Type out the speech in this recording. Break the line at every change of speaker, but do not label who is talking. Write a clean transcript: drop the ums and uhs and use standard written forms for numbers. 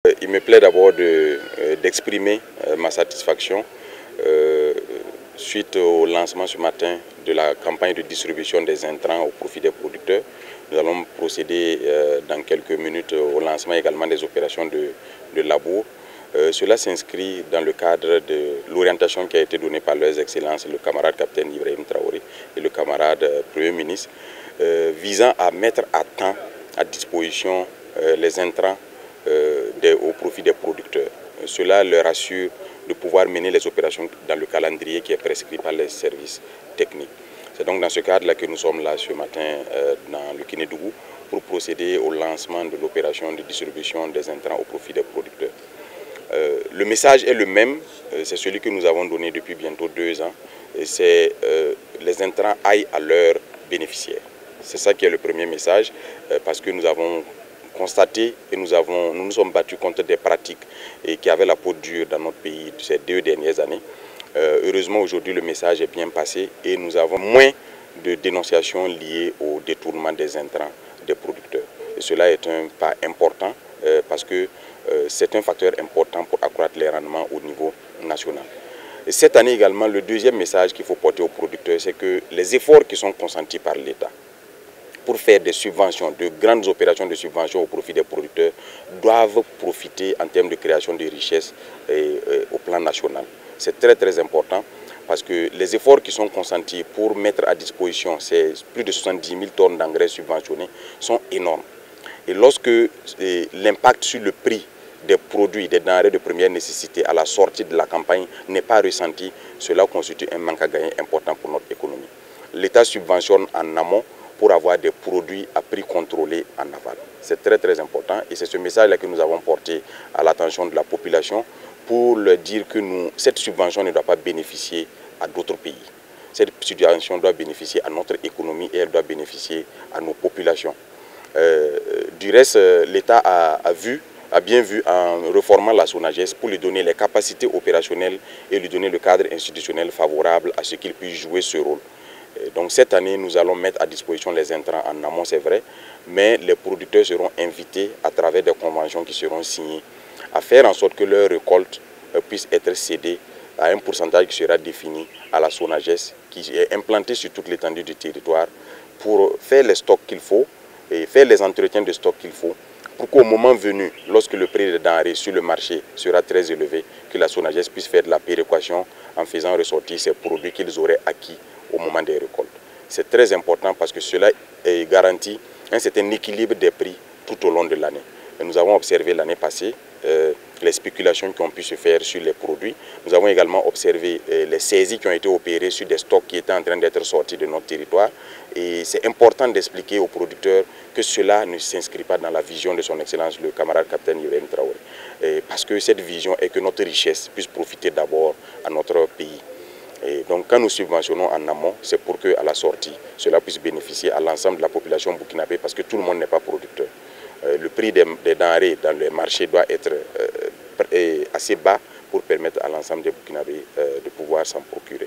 Il me plaît d'abord d'exprimer ma satisfaction suite au lancement ce matin de la campagne de distribution des intrants au profit des producteurs. Nous allons procéder dans quelques minutes au lancement également des opérations de labour. Cela s'inscrit dans le cadre de l'orientation qui a été donnée par leurs excellences, le camarade capitaine Ibrahim Traoré et le camarade Premier ministre, visant à mettre à temps à disposition les intrants au profit des producteurs. Cela leur assure de pouvoir mener les opérations dans le calendrier qui est prescrit par les services techniques. C'est donc dans ce cadre-là que nous sommes là ce matin dans le Kénédougou pour procéder au lancement de l'opération de distribution des intrants au profit des producteurs. Le message est le même, c'est celui que nous avons donné depuis bientôt 2 ans, c'est les intrants aillent à leurs bénéficiaires. C'est ça qui est le premier message, parce que nous avons constaté et nous nous sommes battus contre des pratiques qui avaient la peau dure dans notre pays ces 2 dernières années. Heureusement, aujourd'hui, le message est bien passé et nous avons moins de dénonciations liées au détournement des intrants des producteurs. Et cela est un pas important parce que c'est un facteur important pour accroître les rendements au niveau national. Et cette année également, le deuxième message qu'il faut porter aux producteurs, c'est que les efforts qui sont consentis par l'État pour faire des subventions, de grandes opérations de subvention au profit des producteurs, doivent profiter en termes de création de richesses au plan national. C'est très important parce que les efforts qui sont consentis pour mettre à disposition ces plus de 70 000 tonnes d'engrais subventionnés sont énormes. Et lorsque l'impact sur le prix des produits, des denrées de première nécessité à la sortie de la campagne n'est pas ressenti, cela constitue un manque à gagner important pour notre économie. L'État subventionne en amont pour avoir des produits à prix contrôlé en aval. C'est très important et c'est ce message-là que nous avons porté à l'attention de la population pour leur dire que cette subvention ne doit pas bénéficier à d'autres pays. Cette subvention doit bénéficier à notre économie et elle doit bénéficier à nos populations. Du reste, l'État a bien vu en reformant la SONAGES pour lui donner les capacités opérationnelles et lui donner le cadre institutionnel favorable à ce qu'il puisse jouer ce rôle. Donc cette année, nous allons mettre à disposition les intrants en amont, c'est vrai, mais les producteurs seront invités à travers des conventions qui seront signées à faire en sorte que leur récolte puisse être cédée à un pourcentage qui sera défini à la SONAGES, qui est implantée sur toute l'étendue du territoire pour faire les stocks qu'il faut et faire les entretiens de stock qu'il faut pour qu'au moment venu, lorsque le prix des denrées sur le marché sera très élevé, que la SONAGES puisse faire de la péréquation en faisant ressortir ces produits qu'ils auraient acquis au moment des récoltes. C'est très important parce que cela garantit un certain équilibre des prix tout au long de l'année. Nous avons observé l'année passée les spéculations qui ont pu se faire sur les produits. Nous avons également observé les saisies qui ont été opérées sur des stocks qui étaient en train d'être sortis de notre territoire. Et c'est important d'expliquer aux producteurs que cela ne s'inscrit pas dans la vision de son Excellence, le camarade capitaine Ibrahim Traoré. Parce que cette vision est que notre richesse puisse profiter d'abord à notre pays. Et donc quand nous subventionnons en amont, c'est pour qu'à la sortie, cela puisse bénéficier à l'ensemble de la population burkinabé parce que tout le monde n'est pas producteur. Le prix des denrées dans le marché doit être assez bas pour permettre à l'ensemble des Burkinabés de pouvoir s'en procurer.